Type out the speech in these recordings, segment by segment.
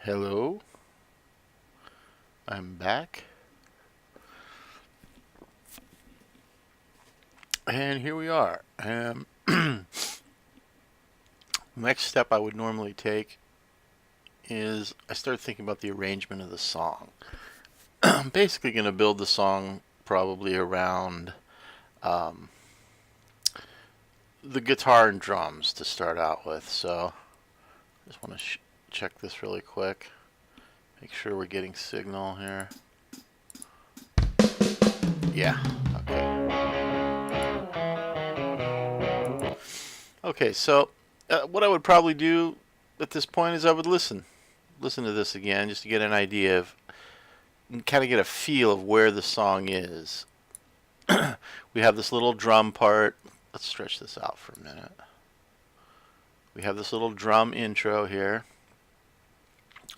Hello, I'm back. And here we are. Next step I would normally take is I start thinking about the arrangement of the song. I'm basically going to build the song probably around um, the guitar and drums to start out with. So I just want to check this really quick. Make sure we're getting signal here. Yeah, okay. Okay, so what I would probably do at this point is I would listen to this again just to get an idea of, kind of get a feel of where the song is. We have this little drum part. Let's stretch this out for a minute. We have this little drum intro here,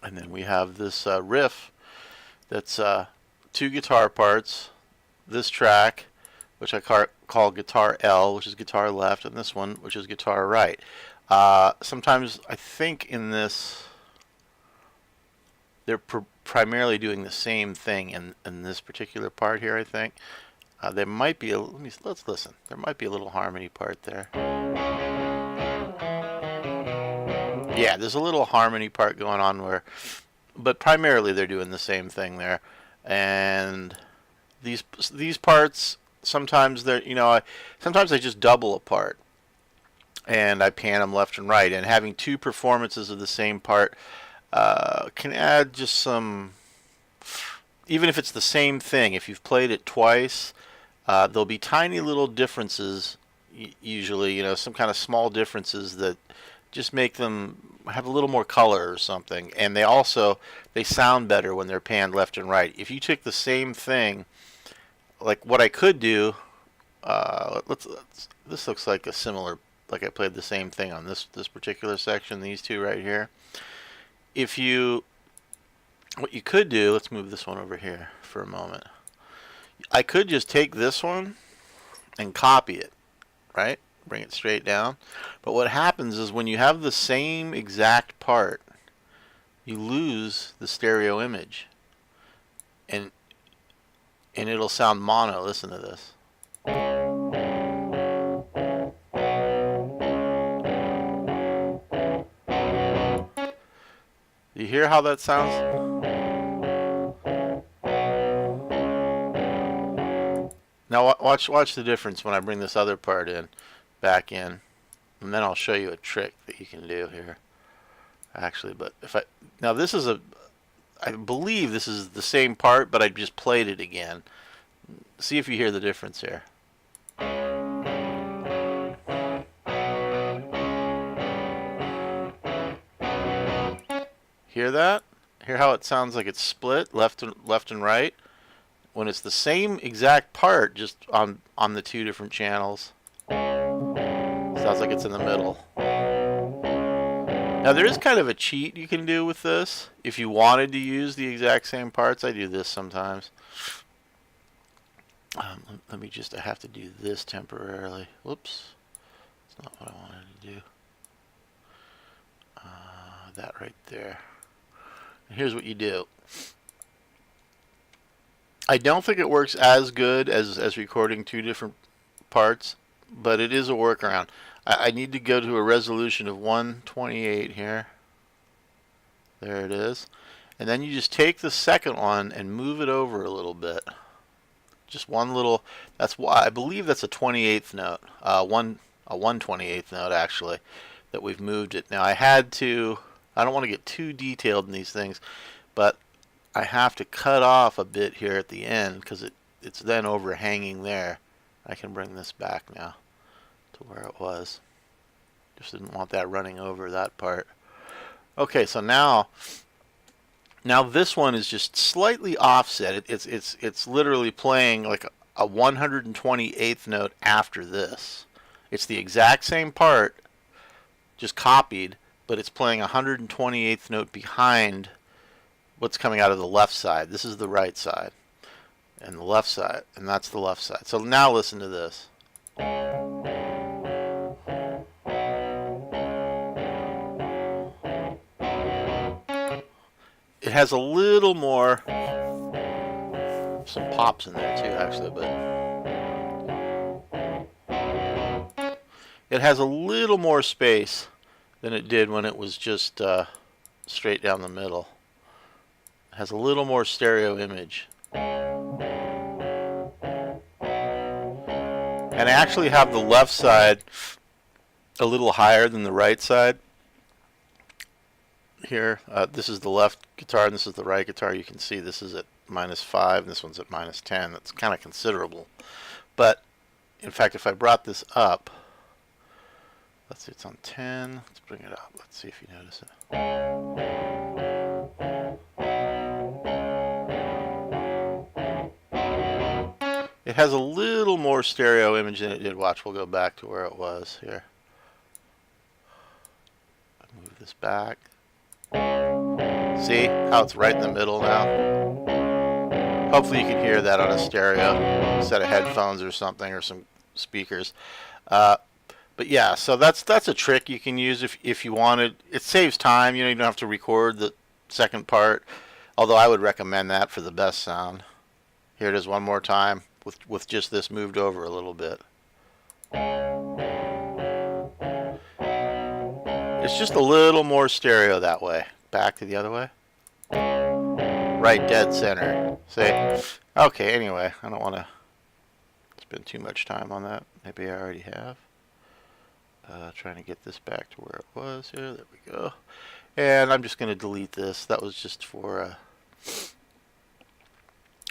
and then we have this riff that's two guitar parts. This track, which I call guitar L, which is guitar left, and this one, which is guitar right. Sometimes I think in this they're primarily doing the same thing in this particular part here. I think there might be let's listen. There might be a little harmony part there. Yeah, there's a little harmony part going on but primarily they're doing the same thing there. And these parts sometimes sometimes I just double a part and I pan them left and right. And having two performances of the same part can add just some, even if it's the same thing, if you've played it twice, there'll be tiny little differences, usually, some kind of small differences that just make them have a little more color or something. And they sound better when they're panned left and right. If you took the same thing, like what I could do, this looks like like I played the same thing on this particular section, these two right here. What you could do, let's move this one over here for a moment. I could just take this one and copy it, right? Bring it straight down. But what happens is when you have the same exact part, you lose the stereo image. And it'll sound mono. Listen to this. You hear how that sounds? Now watch the difference when I bring this other part back in, and then I'll show you a trick that you can do here. Actually, but now this is I believe this is the same part, but I just played it again. See if you hear the difference here. Hear that? Hear how it sounds like it's split left and right? When it's the same exact part, just on the two different channels. Sounds like it's in the middle. Now there is kind of a cheat you can do with this. If you wanted to use the exact same parts, I do this sometimes. Let me I have to do this temporarily. Whoops. That's not what I wanted to do. That right there. And here's what you do. I don't think it works as good as recording two different parts, but it is a workaround. I need to go to a resolution of 128 here. There it is. And then you just take the second one and move it over a little bit. Just one little, that's why I believe that's a 28th note. A 1/28th note actually, that we've moved it. Now I don't want to get too detailed in these things, but I have to cut off a bit here at the end because it's then overhanging there. I can bring this back now to where it was. Just didn't want that running over that part. Okay, so now this one is just slightly offset. It's literally playing like a 128th note after this. It's the exact same part, just copied, but it's playing a 128th note behind what's coming out of the left side. This is the right side, and the left side, and that's the left side. So now listen to this. it has a little more, some pops in there too actually, but it has a little more space than it did when it was just straight down the middle. It has a little more stereo image. And I actually have the left side a little higher than the right side. Here, this is the left guitar and this is the right guitar. You can see this is at -5 and this one's at -10. That's kind of considerable. But in fact, if I brought this up, let's see, it's on 10. Let's bring it up. Let's see if you notice it. It has a little more stereo image than it did. Watch, we'll go back to where it was here. Move this back. See how it's right in the middle now? Hopefully you can hear that on a stereo set of headphones or something, or some speakers. But yeah, so that's a trick you can use if you wanted. It saves time. You know, you don't have to record the second part. Although I would recommend that for the best sound. Here it is one more time with just this moved over a little bit. It's just a little more stereo that way. Back to the other way. Right dead center. See? Okay, anyway, I don't want to spend too much time on that. Maybe I already have. Trying to get this back to where it was here. There we go. And I'm just going to delete this. That was just for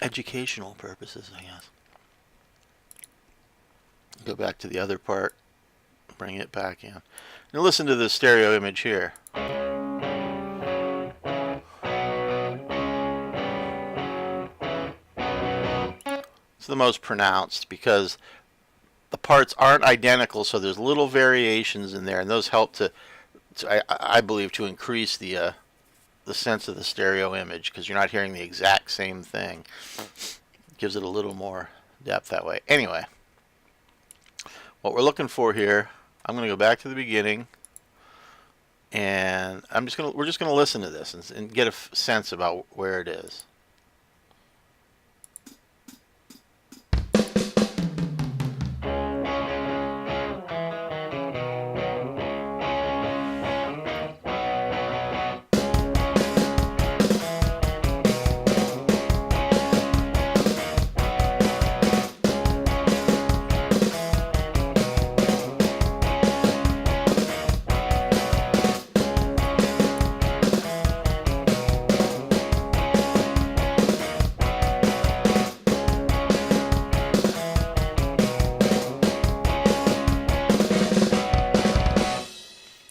educational purposes, I guess. Go back to the other part. Bring it back in. Now listen to the stereo image here. It's the most pronounced because the parts aren't identical, so there's little variations in there, and those help to I believe, to increase the sense of the stereo image, because you're not hearing the exact same thing. It gives it a little more depth that way. Anyway, what we're looking for here, I'm going to go back to the beginning, and we're just gonna listen to this and get a sense about where it is.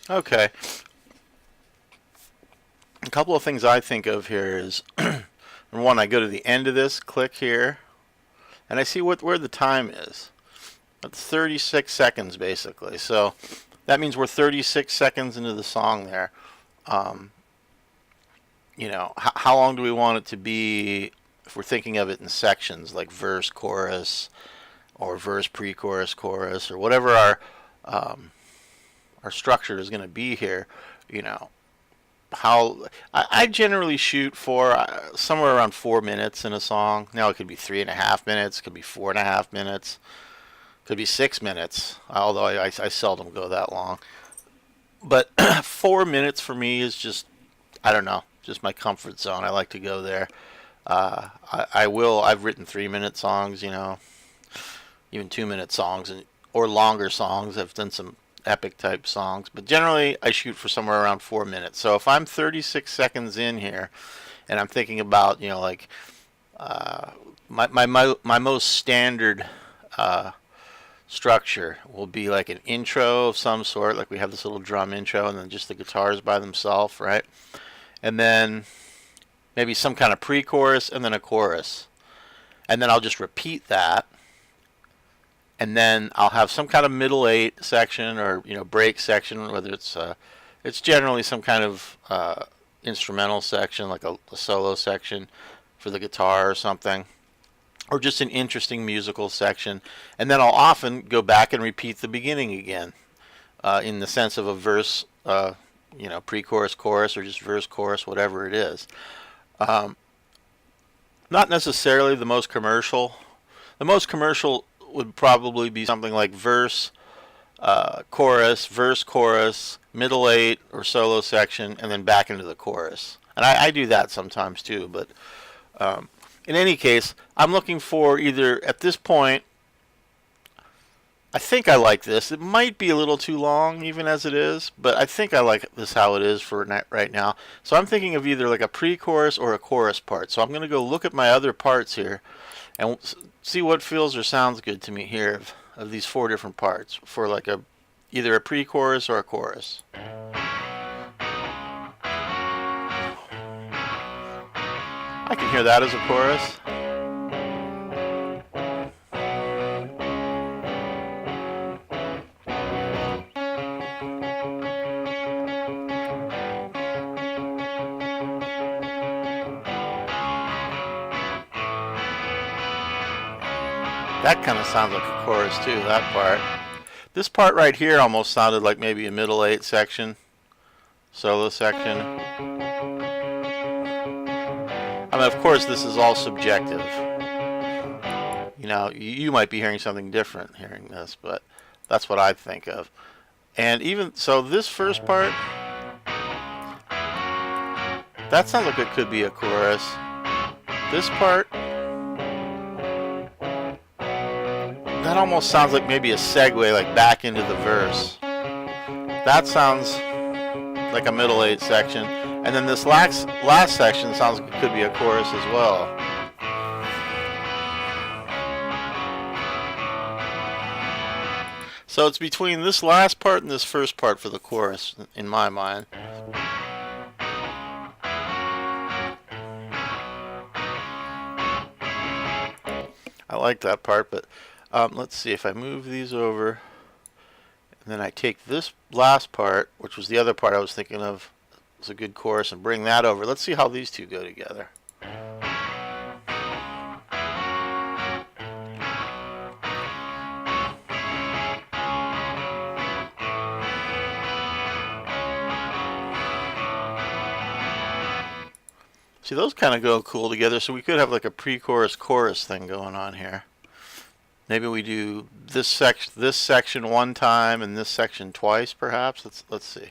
Okay. A couple of things I think of here is, number one, I go to the end of this, click here, and I see where the time is. That's 36 seconds basically. So that means we're 36 seconds into the song there. You know, how long do we want it to be if we're thinking of it in sections, like verse, chorus, or verse, pre-chorus, chorus, or whatever our structure is going to be here. You know, how I generally shoot for somewhere around 4 minutes in a song. Now it could be 3.5 minutes, could be 4.5 minutes, could be 6 minutes, although I seldom go that long. But 4 minutes for me is just, I don't know, just my comfort zone. I like to go there. I've written 3-minute songs, you know, even 2-minute songs, or longer songs. I've done some epic type songs, but generally I shoot for somewhere around 4 minutes. So if I'm 36 seconds in here and I'm thinking about, you know, like my most standard structure will be like an intro of some sort, like we have this little drum intro and then just the guitars by themselves, right? And then maybe some kind of pre-chorus and then a chorus, and then I'll just repeat that. And then I'll have some kind of middle 8 section, or, you know, break section, whether it's generally some kind of instrumental section, like a solo section for the guitar or something, or just an interesting musical section. And then I'll often go back and repeat the beginning again, in the sense of a verse, you know, pre-chorus, chorus, or just verse, chorus, whatever it is. Um, Not necessarily the most commercial. The most commercial would probably be something like verse, chorus, middle eight or solo section, and then back into the chorus. And I do that sometimes too. But in any case, I'm looking for either at this point. I think I like this. It might be a little too long even as it is, but I think I like this how it is for right now. So I'm thinking of either like a pre-chorus or a chorus part. So I'm going to go look at my other parts here and see what feels or sounds good to me here of these 4 different parts for like either a pre-chorus or a chorus. I can hear that as a chorus. That kind of sounds like a chorus too, that part. This part right here almost sounded like maybe a middle 8 section, solo section. I mean, of course, this is all subjective. You know, you might be hearing something different hearing this, but that's what I think of. And even so, this first part, that sounds like it could be a chorus. This part, that almost sounds like maybe a segue, like back into the verse. That sounds like a middle 8 section. And then this last section sounds like it could be a chorus as well. So it's between this last part and this first part for the chorus, in my mind. I like that part, but let's see if I move these over, and then I take this last part, which was the other part I was thinking of as a good chorus, and bring that over. Let's see how these two go together. See, those kind of go cool together, so we could have like a pre-chorus chorus thing going on here. Maybe we do this section one time and this section twice, perhaps. Let's see.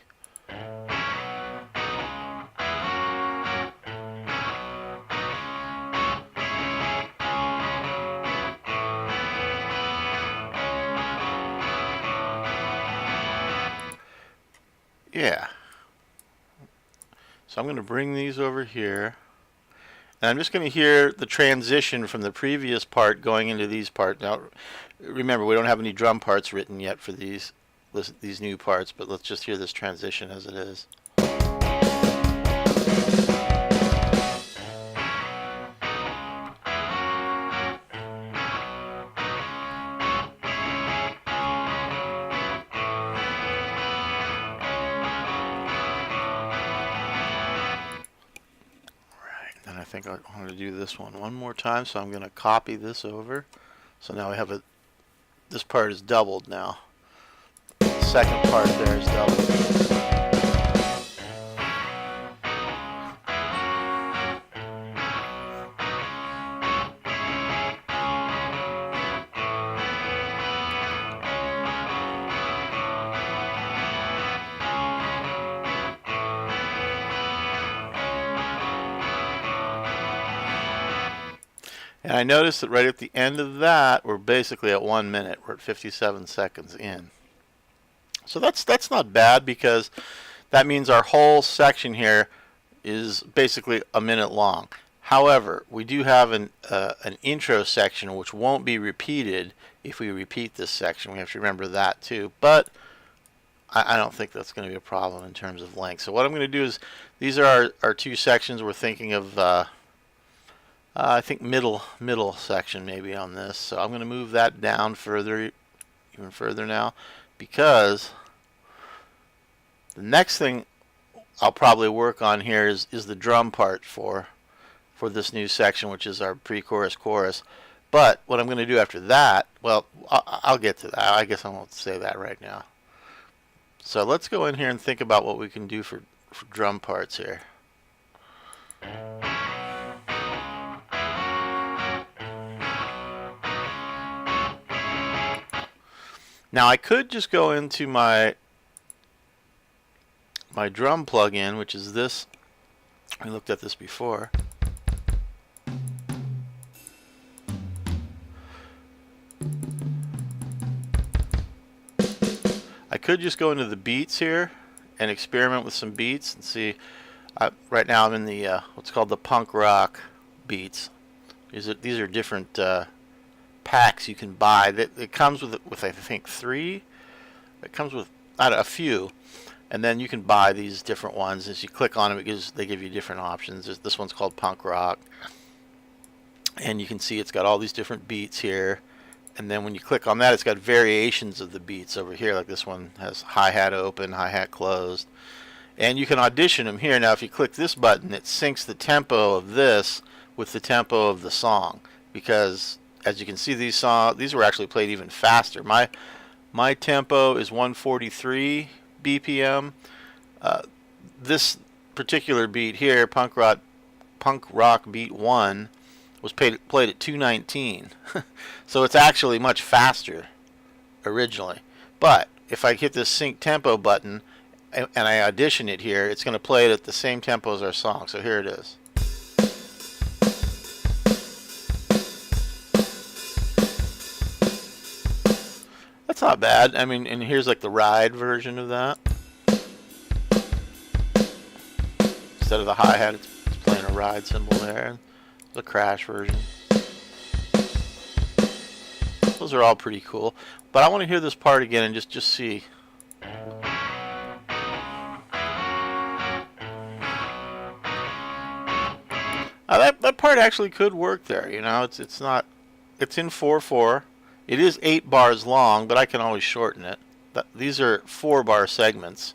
Yeah. So I'm going to bring these over here. And I'm just going to hear the transition from the previous part going into these parts. Now, remember, we don't have any drum parts written yet for these new parts, but let's just hear this transition as it is. And I think I want to do this one more time, so I'm going to copy this over. So now we have this part is doubled now. The second part there is doubled. And I noticed that right at the end of that, we're basically at 1 minute. We're at 57 seconds in. So that's not bad, because that means our whole section here is basically a minute long. However, we do have an intro section which won't be repeated if we repeat this section. We have to remember that too. But I don't think that's going to be a problem in terms of length. So what I'm going to do is, these are our 2 sections. We're thinking of I think middle section maybe on this. So I'm going to move that down even further now, because the next thing I'll probably work on here is the drum part for this new section, which is our pre-chorus chorus. But what I'm going to do after that, well, I'll get to that. I guess I won't say that right now. So let's go in here and think about what we can do for drum parts here. Now I could just go into my drum plugin, which is this. We looked at this before. I could just go into the beats here and experiment with some beats and see. Right now I'm in the what's called the punk rock beats. These are different packs you can buy. It comes with I think 3. It comes with a few, and then you can buy these different ones. As you click on them, they give you different options. This one's called punk rock, and you can see it's got all these different beats here. And then when you click on that, it's got variations of the beats over here. Like this one has hi-hat open, hi-hat closed. And you can audition them here. Now if you click this button, it syncs the tempo of this with the tempo of the song. Because as you can see, these were actually played even faster. My tempo is 143 BPM. This particular beat here, punk rock beat 1, was played at 219. So it's actually much faster originally. But if I hit this sync tempo button and I audition it here, it's going to play it at the same tempo as our song. So here it is. That's not bad. I mean, and here's like the ride version of that. Instead of the hi-hat, it's playing a ride cymbal there. The crash version. Those are all pretty cool. But I want to hear this part again and just see. That part actually could work there. You know, it's in 4/4. It is 8 bars long, but I can always shorten it. These are 4-bar segments.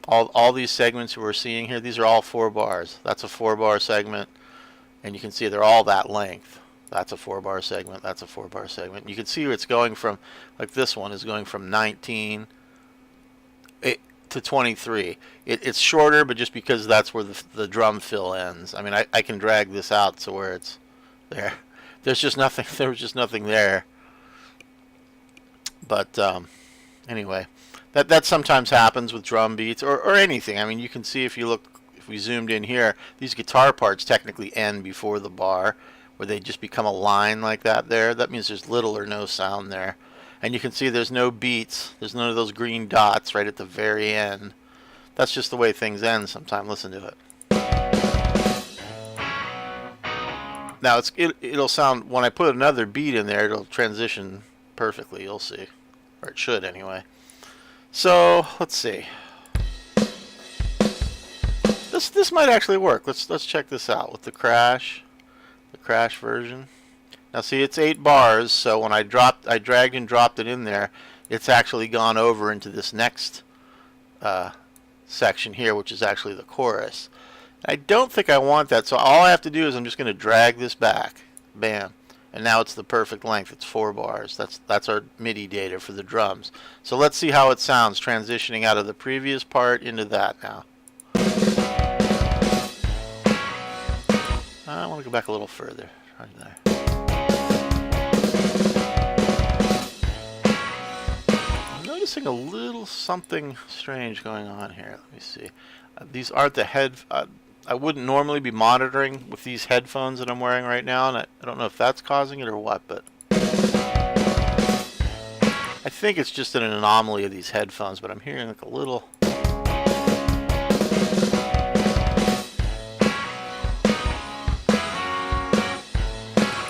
All these segments we're seeing here, these are all 4 bars. That's a 4-bar segment, and you can see they're all that length. That's a 4-bar segment. That's a 4-bar segment. You can see where it's going from. Like this one is going from 19 to 23. It's shorter, but just because that's where the drum fill ends. I mean, I can drag this out to where it's there. There's just nothing. There was just nothing there. But anyway, that sometimes happens with drum beats or anything. I mean, you can see if we zoomed in here, these guitar parts technically end before the bar, where they just become a line like that there. That means there's little or no sound there. And you can see there's no beats. There's none of those green dots right at the very end. That's just the way things end sometimes. Listen to it. Now it'll sound, when I put another beat in there, it'll transition perfectly. You'll see, or it should anyway. So let's see. This might actually work. Let's check this out with the crash version. Now see, it's 8 bars, so when I dragged and dropped it in there, it's actually gone over into this next section here, which is actually the chorus. I don't think I want that, so all I have to do is I'm just going to drag this back. Bam. And now it's the perfect length. It's 4 bars. That's our MIDI data for the drums. So let's see how it sounds transitioning out of the previous part into that now. I want to go back a little further. Right there. I'm noticing a little something strange going on here. Let me see. These aren't the I wouldn't normally be monitoring with these headphones that I'm wearing right now, and I don't know if that's causing it or what, but I think it's just an anomaly of these headphones, but I'm hearing like a little.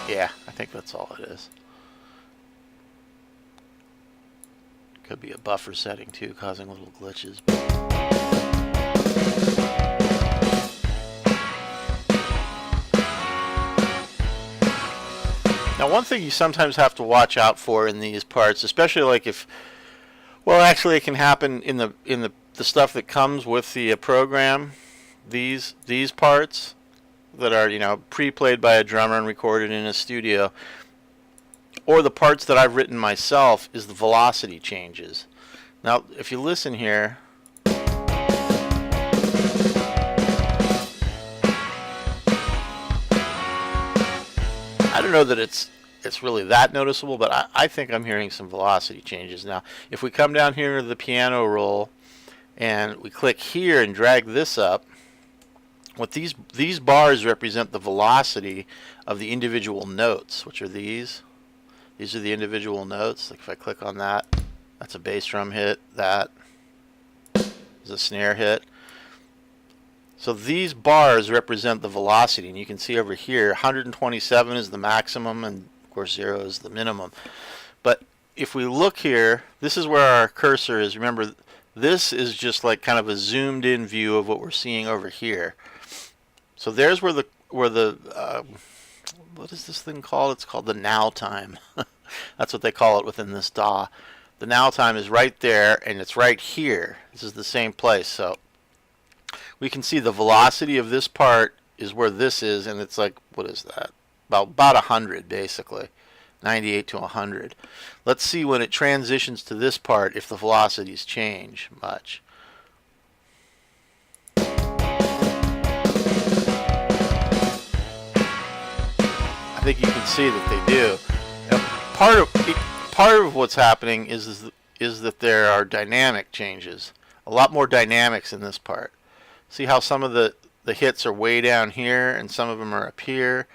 Yeah, I think that's all it is. Could be a buffer setting too, causing little glitches. Now, one thing you sometimes have to watch out for in these parts, especially like well, actually, it can happen in the stuff that comes with the program. These parts that are, you know, pre-played by a drummer and recorded in a studio, or the parts that I've written myself, is the velocity changes. Now, if you listen here, I don't know that it's it's really that noticeable, but I think I'm hearing some velocity changes. Now, if we come down here to the piano roll and we click here and drag this up, what these bars represent the velocity of the individual notes, which are these. These are the individual notes. Like if I click on that, that's a bass drum hit. That is a snare hit. So these bars represent the velocity, and you can see over here 127 is the maximum, and of course 0 is the minimum. But if we look here, this is where our cursor is. Remember, this is just like kind of a zoomed in view of what we're seeing over here. So there's where the what is this thing called? It's called the now time. That's what they call it within this DAW. The now time is right there, and it's right here. This is the same place. So we can see the velocity of this part is where this is, and it's like, what is that? About 100, basically. 98 to 100. Let's see when it transitions to this part if the velocities change much. I think you can see that they do. Now, part of what's happening is that there are dynamic changes. A lot more dynamics in this part. See how some of the hits are way down here and some of them are up here,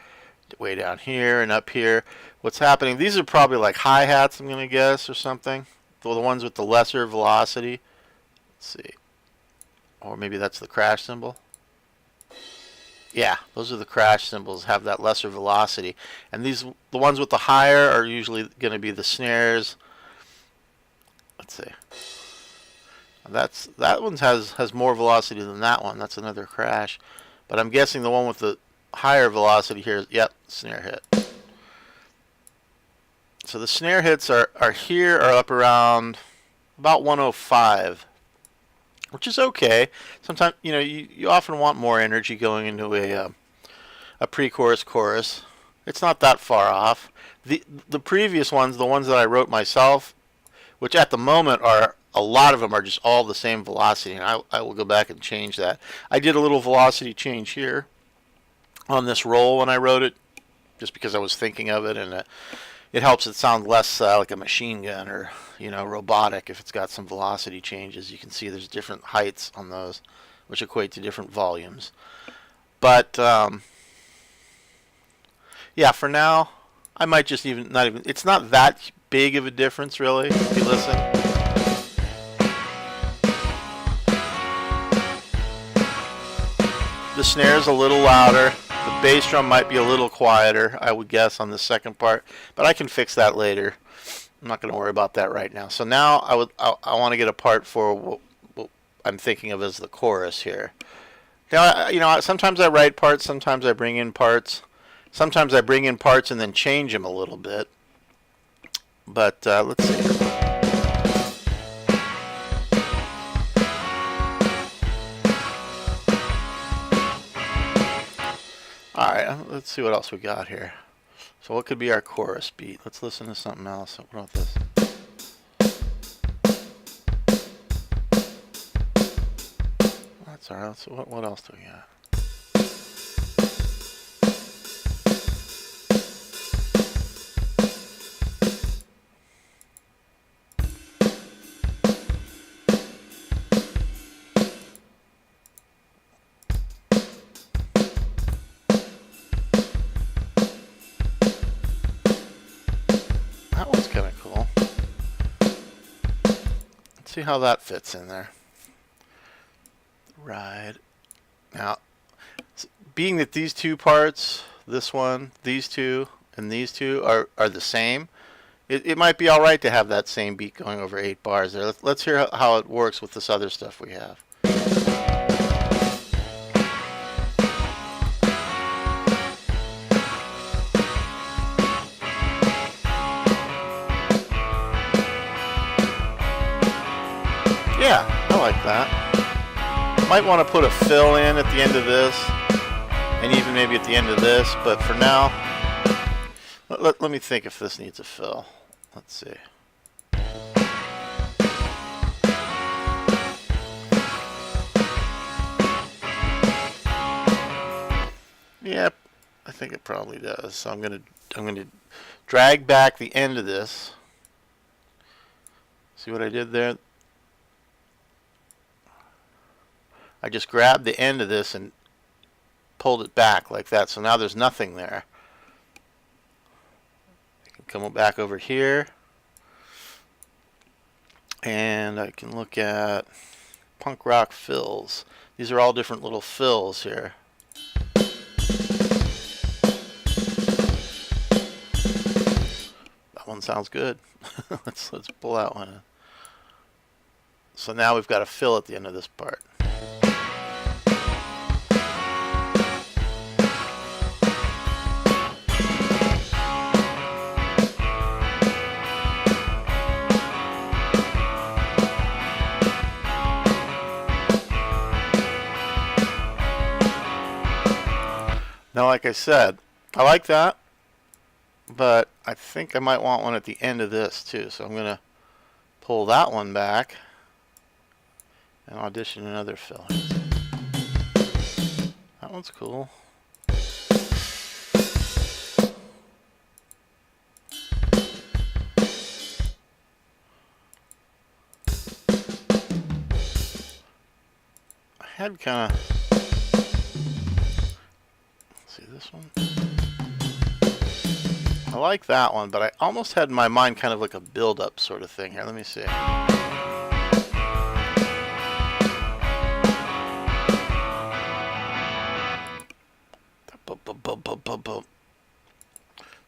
way down here and up here. What's happening, these are probably like hi-hats, I'm going to guess, or something. The ones with the lesser velocity. Let's see. Or maybe that's the crash cymbal. Yeah, those are the crash cymbals, have that lesser velocity. And the ones with the higher are usually going to be the snares. Let's see. That one has more velocity than that one. That's another crash. But I'm guessing the one with the higher velocity here is, yep, snare hit. So the snare hits are here, are up around about 105. Which is okay. Sometimes, you know, you often want more energy going into a pre-chorus chorus. It's not that far off. The previous ones, the ones that I wrote myself, which at the moment are, a lot of them are just all the same velocity, and I will go back and change that. I did a little velocity change here on this roll when I wrote it, just because I was thinking of it, and it helps it sound less like a machine gun or, you know, robotic if it's got some velocity changes. You can see there's different heights on those, which equate to different volumes. But yeah, for now, I might just not even. It's not that big of a difference, really, if you listen. The snare's a little louder. The bass drum might be a little quieter, I would guess, on the second part, but I can fix that later. I'm not going to worry about that right now. So now I want to get a part for what I'm thinking of as the chorus here. Now, you know, sometimes I write parts, sometimes I bring in parts. Sometimes I bring in parts and then change them a little bit. But let's see. Alright, let's see what else we got here. So what could be our chorus beat? Let's listen to something else. What about this? That's alright. So what else do we got? That one's kind of cool. Let's see how that fits in there. Right. Now, being that these two parts, this one, these two, and these two are the same, it might be alright to have that same beat going over 8 bars there. Let's hear how it works with this other stuff we have. Yeah, I like that. Might want to put a fill in at the end of this, and even maybe at the end of this, but for now, let me think if this needs a fill. Let's see. Yep, I think it probably does. So I'm going to I'm going to drag back the end of this. See what I did there? I just grabbed the end of this and pulled it back like that. So now there's nothing there. I can come back over here. And I can look at punk rock fills. These are all different little fills here. That one sounds good. let's pull that one in. So now we've got a fill at the end of this part. Now, like I said, I like that, but I think I might want one at the end of this too. So I'm going to pull that one back and audition another fill. That one's cool. I had kind of... See this one? I like that one, but I almost had in my mind kind of like a build-up sort of thing here. Let me see.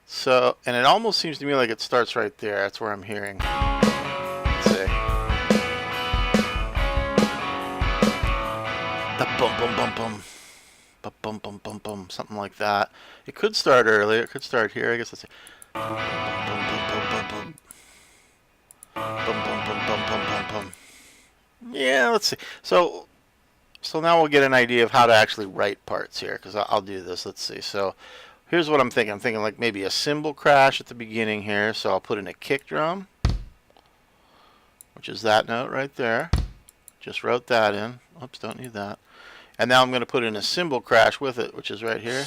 So, and it almost seems to me like it starts right there. That's where I'm hearing. Let's see. The bum bum bum bum. Bum bum bum bum, something like that. It could start earlier. It could start here. I guess let's see. Bum bum bum bum bum bum bum bum bum bum bum. Yeah, let's see. So now we'll get an idea of how to actually write parts here, because I'll do this. Let's see. So here's what I'm thinking. I'm thinking like maybe a cymbal crash at the beginning here. So I'll put in a kick drum, which is that note right there. Just wrote that in. Oops, don't need that. And now I'm going to put in a cymbal crash with it, which is right here.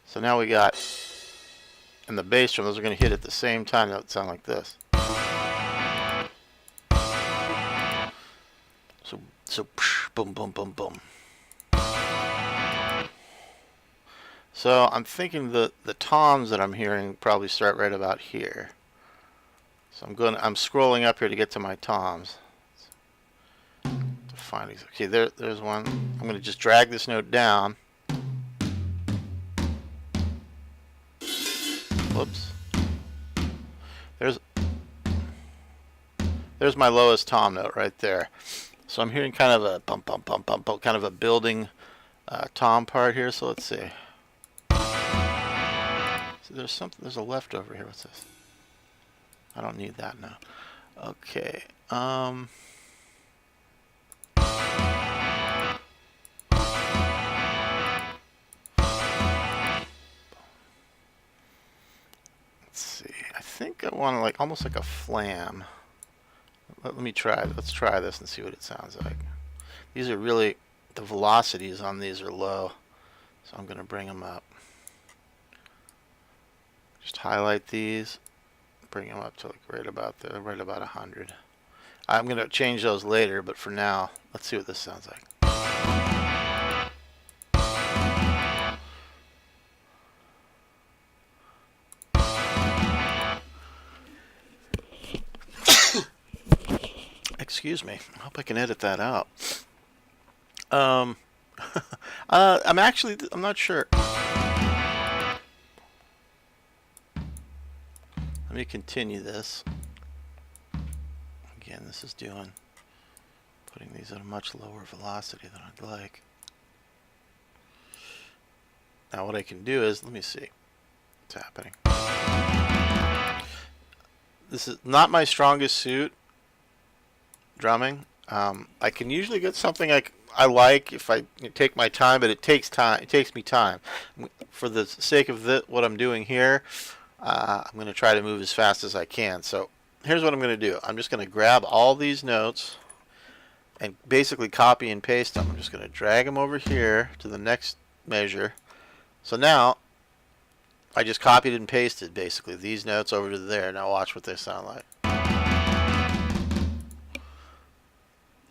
So now we got, and the bass drum, those are going to hit at the same time. That would sound like this. So boom, boom, boom, boom. So I'm thinking the toms that I'm hearing probably start right about here. So I'm scrolling up here to get to my toms. Find these. Okay, there's one. I'm going to just drag this note down. Whoops. There's my lowest tom note right there. So I'm hearing kind of a bump, bump, bump, bump, bump, kind of a building tom part here. So let's see. So there's a leftover here. What's this? I don't need that now. Okay. I think I want to like almost like a flam. Let me try. Let's try this and see what it sounds like. These are really, the velocities on these are low, so I'm going to bring them up. Just highlight these, bring them up to like right about 100. I'm going to change those later, but for now, let's see what this sounds like. Excuse me. I hope I can edit that out. I'm not sure. Let me continue this. Again, this is putting these at a much lower velocity than I'd like. Now what I can do is, let me see what's happening. This is not my strongest suit, drumming. I can usually get something I like if I take my time, but it takes time. It takes me time. For the sake of what I'm doing here, I'm going to try to move as fast as I can. So here's what I'm going to do. I'm just going to grab all these notes and basically copy and paste them. I'm just going to drag them over here to the next measure. So now I just copied and pasted basically these notes over to there. Now watch what they sound like.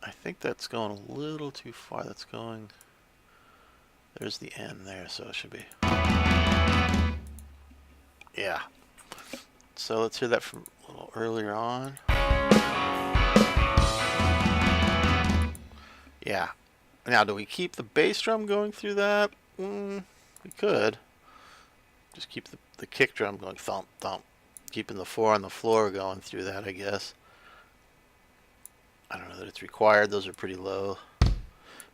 I think that's going a little too far. That's going, there's the end there, so it should be. Yeah. So let's hear that from a little earlier on. Yeah. Now, do we keep the bass drum going through that? We could. Just keep the kick drum going thump, thump. Keeping the 4 on the floor going through that, I guess. I don't know that it's required. Those are pretty low.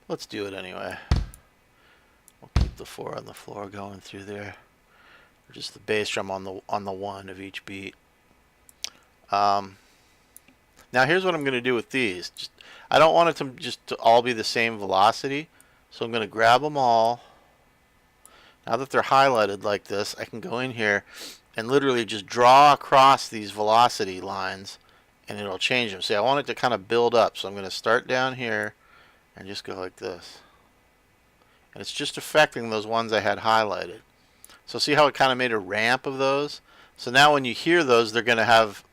Let's do it anyway. We'll keep the 4 on the floor going through there. Or just the bass drum on the 1 of each beat. Now here's what I'm going to do with these. I don't want it to just to all be the same velocity, so I'm going to grab them all. Now that they're highlighted like this, I can go in here and literally just draw across these velocity lines, and it'll change them. See, I want it to kind of build up, so I'm going to start down here and just go like this. And it's just affecting those ones I had highlighted. So see how it kind of made a ramp of those? So now when you hear those, they're going to have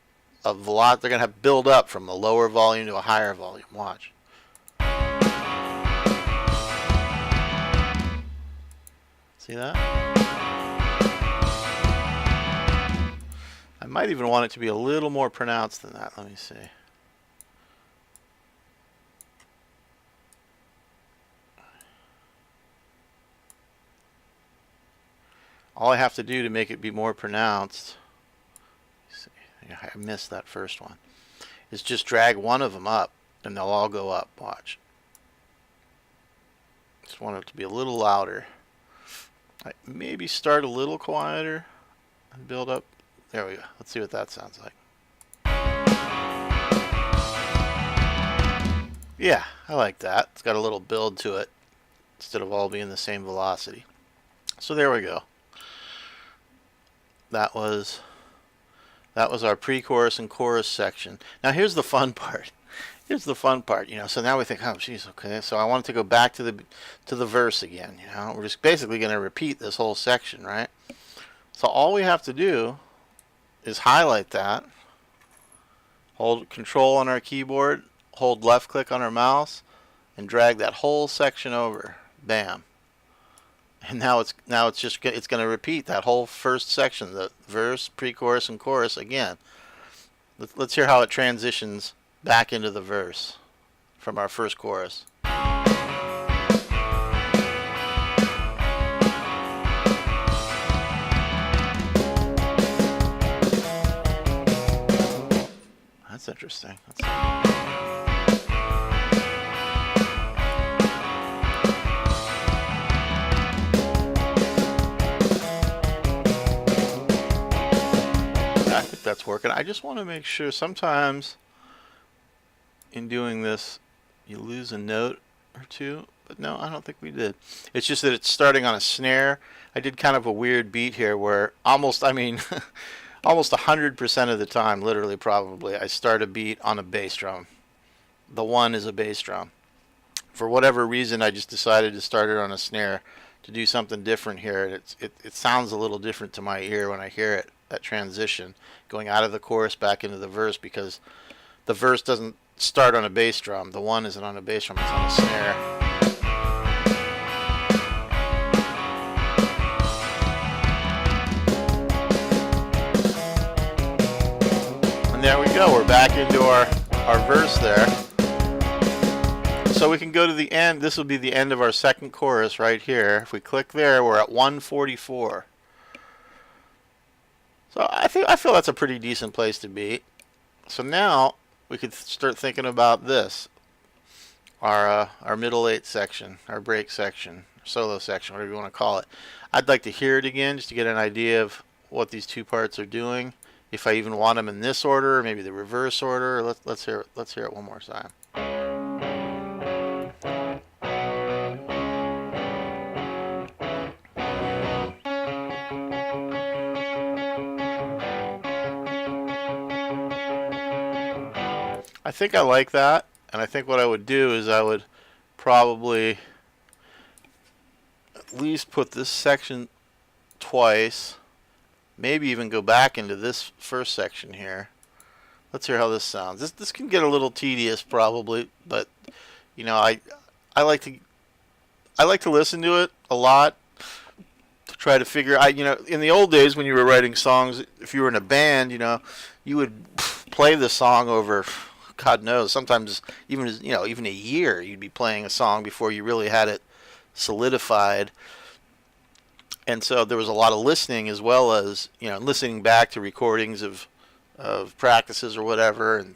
a lot. They're going to have build up from a lower volume to a higher volume. Watch. See that? I might even want it to be a little more pronounced than that. Let me see. All I have to do to make it be more pronounced, see, I missed that first one, is just drag one of them up and they'll all go up. Watch. Just want it to be a little louder. Maybe start a little quieter and build up. There we go. Let's see what that sounds like. Yeah, I like that. It's got a little build to it instead of all being the same velocity. So there we go. That was our pre-chorus and chorus section. Now here's the fun part. Here's the fun part, you know. So now we think, oh, geez, okay. So I want to go back to the verse again. You know, we're just basically going to repeat this whole section, right? So all we have to do is highlight that, hold Control on our keyboard, hold left click on our mouse, and drag that whole section over. Bam. And now it's going to repeat that whole first section, the verse, pre-chorus, and chorus again. Let's hear how it transitions back into the verse from our first chorus. That's interesting. I think that's working. I just want to make sure sometimes in doing this you lose a note or two, but no, I don't think we did. It's just that it's starting on a snare. I did kind of a weird beat here where almost 100% of the time, literally probably, I start a beat on a bass drum. The 1 is a bass drum. For whatever reason, I just decided to start it on a snare to do something different here. It sounds a little different to my ear when I hear it, that transition, going out of the chorus back into the verse, because the verse doesn't start on a bass drum. The 1 isn't on a bass drum, it's on a snare. And there we go, we're back into our verse there. So we can go to the end. This will be the end of our second chorus right here. If we click there, we're at 144. So I feel that's a pretty decent place to be. So now we could start thinking about this, our middle 8 section, our break section, solo section, whatever you want to call it. I'd like to hear it again just to get an idea of what these two parts are doing. If I even want them in this order, or maybe the reverse order. Let's hear it one more time. I think I like that, and I think what I would do is I would probably at least put this section twice, maybe even go back into this first section here. Let's hear how this sounds. This can get a little tedious probably, but you know, I like to listen to it a lot to try to figure. You know, in the old days when you were writing songs, if you were in a band, you know, you would play the song over, God knows, sometimes even even a year you'd be playing a song before you really had it solidified. And so there was a lot of listening, as well as listening back to recordings of practices or whatever, and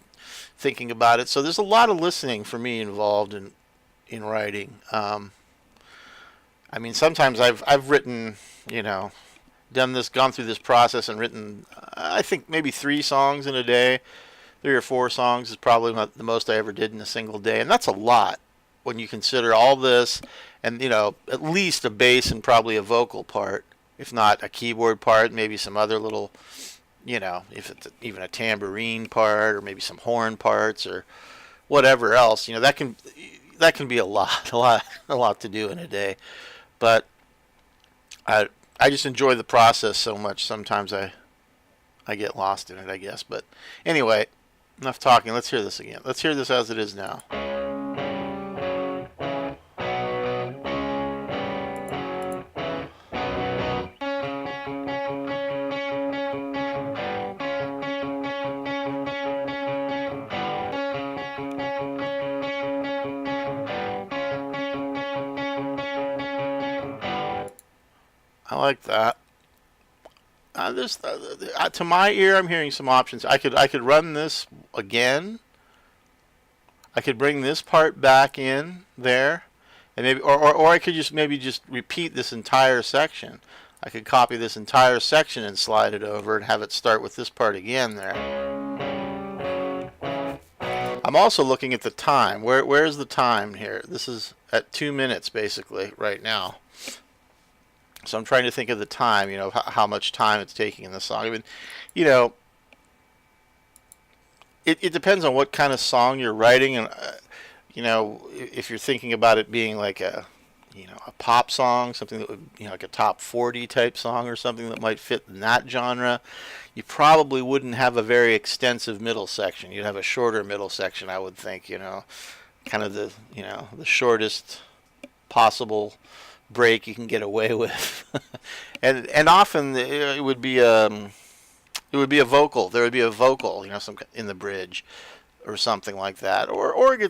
thinking about it. So there's a lot of listening for me involved in writing. I mean, sometimes I've written, gone through this process and written, I think maybe 3 songs in a day. 3 or 4 songs is probably the most I ever did in a single day, and that's a lot when you consider all this, and at least a bass and probably a vocal part, if not a keyboard part, maybe some other little, if it's even a tambourine part or maybe some horn parts or whatever else, that can be a lot to do in a day. But I just enjoy the process so much. Sometimes I get lost in it, I guess. But anyway, enough talking. Let's hear this again. Let's hear this as it is now. I like that. To my ear, I'm hearing some options. I could run this again. I could bring this part back in there, and maybe or I could just repeat this entire section. I could copy this entire section and slide it over and have it start with this part again there. I'm also looking at the time. Where's the time here? This is at 2 minutes basically right now. So I'm trying to think of the time, how much time it's taking in the song. I mean, it depends on what kind of song you're writing, and if you're thinking about it being like a pop song, something that would like a top 40 type song or something that might fit in that genre, you probably wouldn't have a very extensive middle section. You'd have a shorter middle section, I would think. Kind of the the shortest possible break you can get away with. and often it would be a vocal. There would be a vocal, some in the bridge or something like that, or a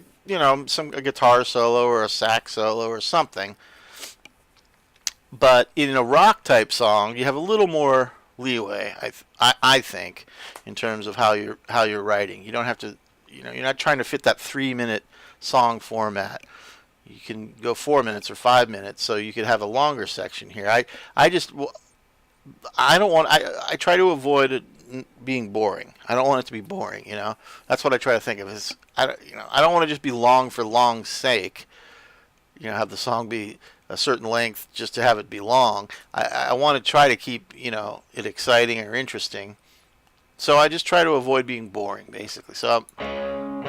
guitar solo or a sax solo or something. But in a rock type song, you have a little more leeway, I think, in terms of how you're writing. You don't have to, you're not trying to fit that 3-minute song format. You can go 4 minutes or 5 minutes, so you could have a longer section here. I try to avoid it being boring. I don't want it to be boring. That's what I try to think of. I don't want to just be long for long's sake. Have the song be a certain length just to have it be long. I want to try to keep it exciting or interesting. So I just try to avoid being boring, basically. So I'm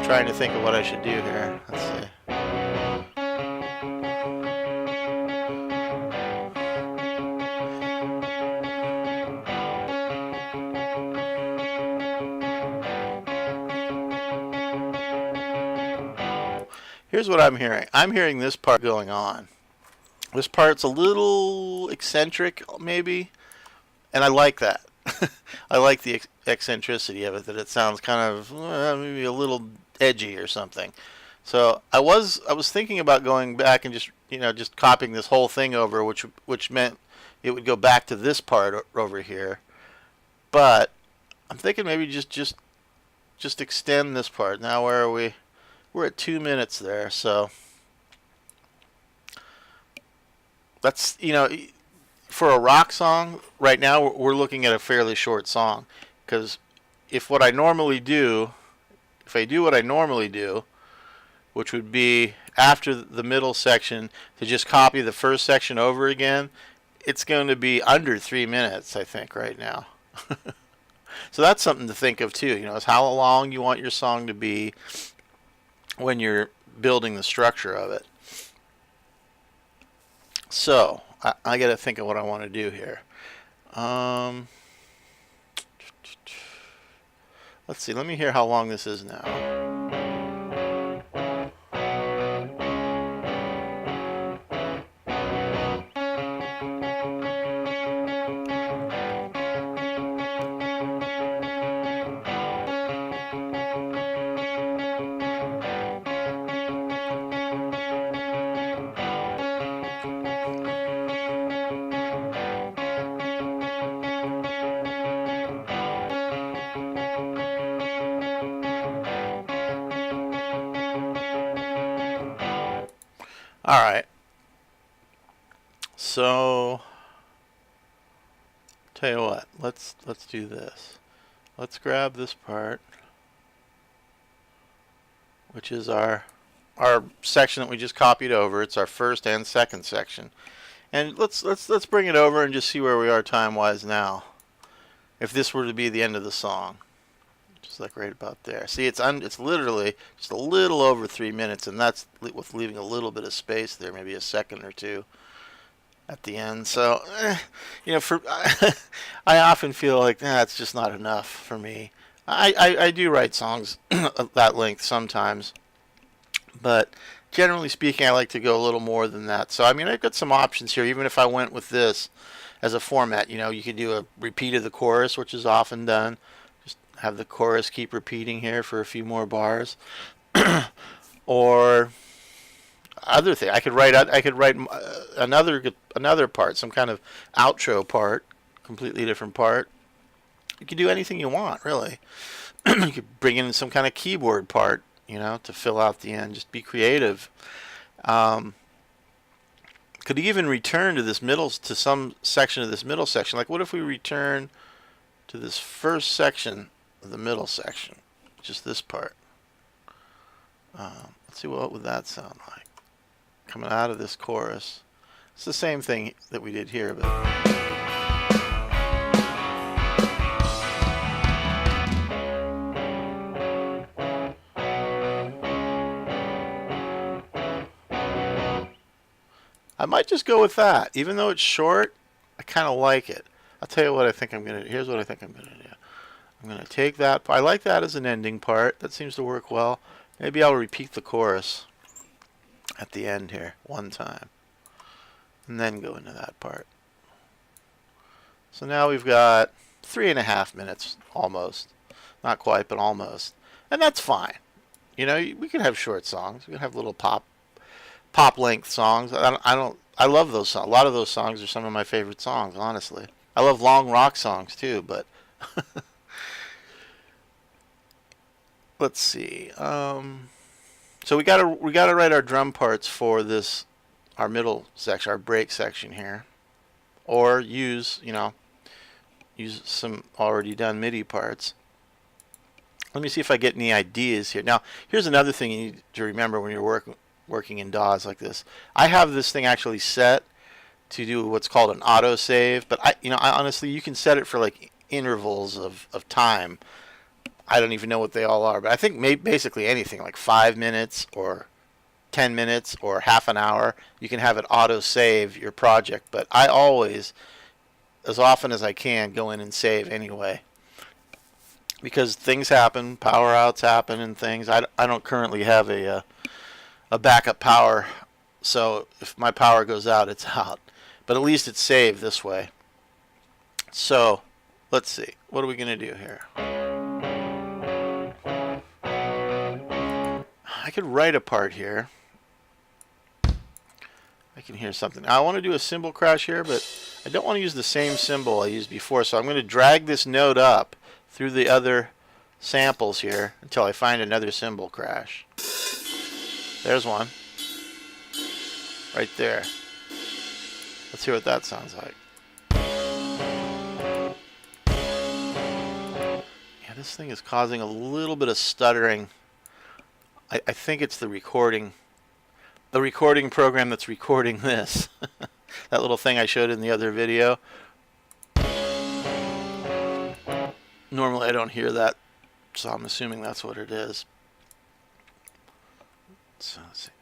trying to think of what I should do here. Let's see. Here's what I'm hearing. I'm hearing this part going on. This part's a little eccentric, maybe, and I like that. I like the eccentricity of it, that it sounds kind of maybe a little edgy or something. So I was thinking about going back and just copying this whole thing over, which meant it would go back to this part over here. But I'm thinking maybe just extend this part. Now where are we? We're at 2 minutes there, so that's for a rock song right now we're looking at a fairly short song, because if I do what I normally do, which would be after the middle section to just copy the first section over again, it's going to be under 3 minutes, I think, right now. So that's something to think of too, is how long you want your song to be when you're building the structure of it. So I got to think of what I want to do here. Let's see. Let me hear how long this is now. All right. So, tell you what. Let's do this. Let's grab this part, which is our section that we just copied over. It's our first and second section. And let's bring it over and just see where we are time-wise now. If this were to be the end of the song, just like right about there. See, it's literally just a little over 3 minutes, and that's with leaving a little bit of space there, maybe a second or two at the end. So, you know, I often feel like that's just not enough for me. I do write songs that length sometimes, but generally speaking, I like to go a little more than that. So, I mean, I've got some options here. Even if I went with this as a format, you know, you could do a repeat of the chorus, which is often done. Just have the chorus keep repeating here for a few more bars. Or other thing, I could write another part, some kind of outro part, completely different part. You could do anything you want, really. You could bring in some kind of keyboard part, you know, to fill out the end. Just be creative. Could even return to some section of this middle section. Like, what if we return to this first section of the middle section, just this part? Let's see, what would that sound like coming out of this chorus? It's the same thing that we did here, but I might just go with that. Even though it's short, I kind of like it. I'll tell you what I think I'm going to do. Here's what I think I'm going to do. I'm going to take that. I like that as an ending part. That seems to work well. Maybe I'll repeat the chorus at the end here one time, and then go into that part. So now we've got 3.5 minutes, almost. Not quite, but almost. And that's fine. You know, we can have short songs. We can have little pop length songs. I love those songs. A lot of those songs are some of my favorite songs, honestly. I love long rock songs too, but let's see. So we gotta write our drum parts for this, our middle section, our break section here, or use some already done MIDI parts. Let me see if I get any ideas here. Now, here's another thing you need to remember when you're working in DAWs like this. I have this thing actually set to do what's called an auto save, but I honestly, you can set it for like intervals of time. I don't even know what they all are, but I think basically anything like 5 minutes or 10 minutes or half an hour, you can have it auto save your project. But I always, as often as I can, go in and save anyway, because things happen, power outs happen and things. I don't currently have a backup power, so if my power goes out, it's out. But at least it's saved this way. So let's see, what are we going to do here? I could write a part here. I can hear something. I want to do a cymbal crash here, but I don't want to use the same cymbal I used before, so I'm going to drag this note up through the other samples here until I find another cymbal crash. There's one. Right there. Let's hear what that sounds like. Yeah, this thing is causing a little bit of stuttering. I think it's the recording program that's recording this. That little thing I showed in the other video. Normally I don't hear that, so I'm assuming that's what it is. So let's see.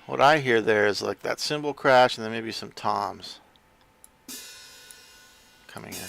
What I hear there is like that cymbal crash and then maybe some toms coming in.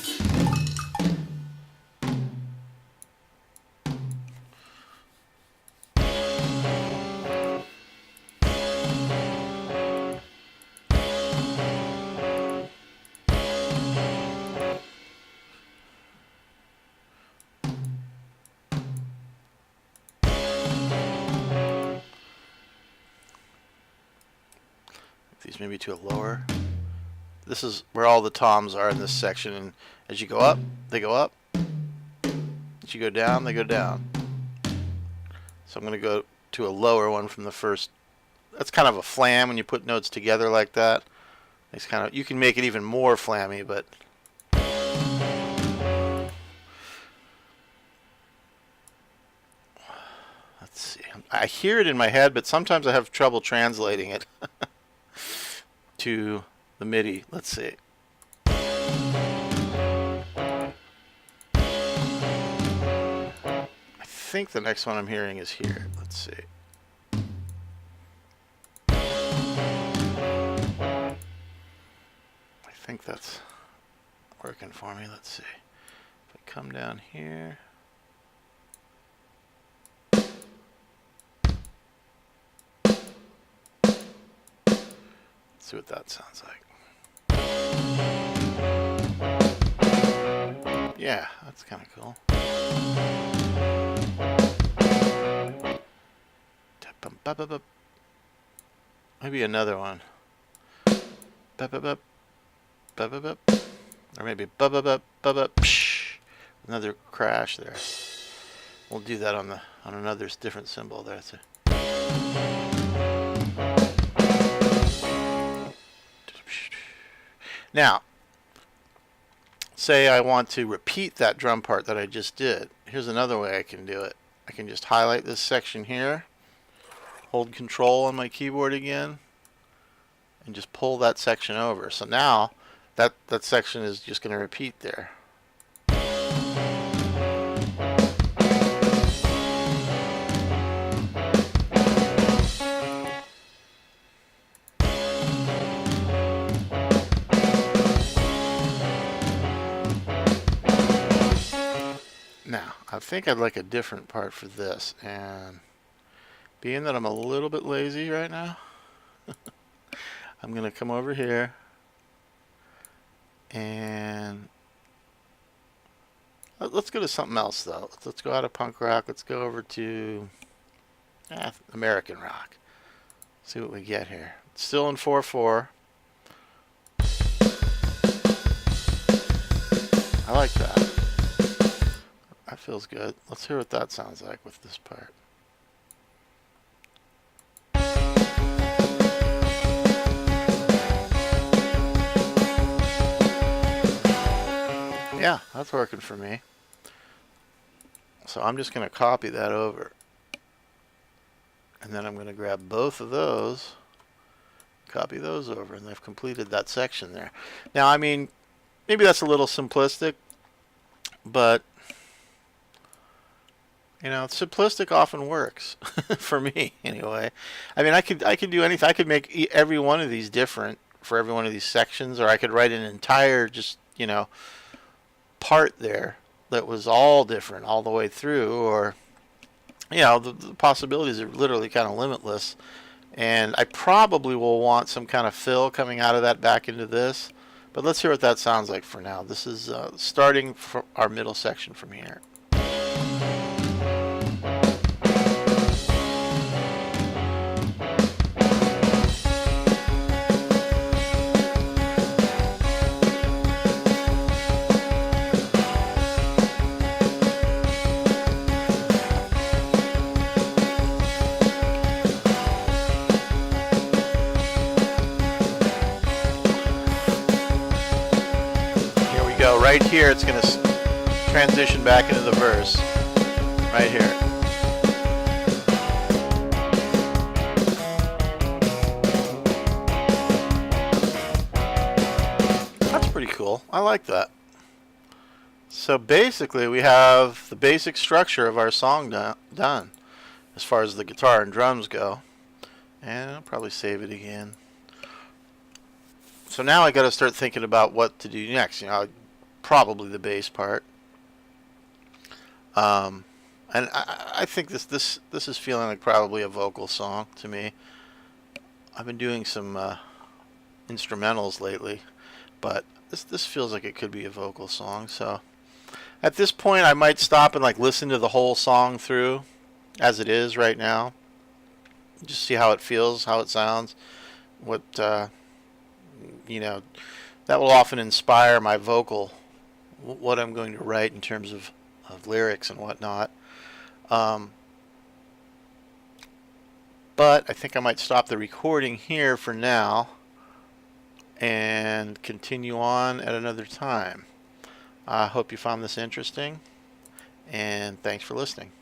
These maybe to a lower. This is where all the toms are in this section, and as you go up, they go up. As you go down, they go down. So I'm going to go to a lower one from the first. That's kind of a flam when you put notes together like that. It's kind of, you can make it even more flammy, but let's see. I hear it in my head, but sometimes I have trouble translating it to the MIDI. Let's see. I think the next one I'm hearing is here. Let's see. I think that's working for me. Let's see. If I come down here. See what that sounds like. Yeah, that's kind of cool. Maybe another one. Or maybe another crash there. We'll do that on another different cymbal there. Now, say I want to repeat that drum part that I just did. Here's another way I can do it. I can just highlight this section here, hold Control on my keyboard again, and just pull that section over. So now that section is just going to repeat there. Now, I think I'd like a different part for this, and being that I'm a little bit lazy right now, I'm going to come over here and let's go to something else though. Let's go out of punk rock. Let's go over to American rock. See what we get here. It's still in 4/4. I like that. That feels good. Let's hear what that sounds like with this part. Yeah, that's working for me. So I'm just going to copy that over. And then I'm going to grab both of those, copy those over, and they've completed that section there. Now, I mean, maybe that's a little simplistic, but you know, simplistic often works for me anyway. I mean, I could do anything. I could make every one of these different for every one of these sections, or I could write an entire just, you know, part there that was all different all the way through, or you know, the possibilities are literally kind of limitless. And I probably will want some kind of fill coming out of that back into this, but let's hear what that sounds like for now. This is starting from our middle section from here. Right here, it's going to transition back into the verse. Right here. That's pretty cool. I like that. So basically, we have the basic structure of our song done as far as the guitar and drums go. And I'll probably save it again. So now I got to start thinking about what to do next. Probably the bass part. Um, and I think this is feeling like probably a vocal song to me. I've been doing some instrumentals lately, but this feels like it could be a vocal song. So at this point, I might stop and like listen to the whole song through as it is right now. Just see how it feels, how it sounds. What you know, that will often inspire my vocal, what I'm going to write in terms of lyrics and whatnot. Um, but I think I might stop the recording here for now and continue on at another time. I hope you found this interesting, and thanks for listening.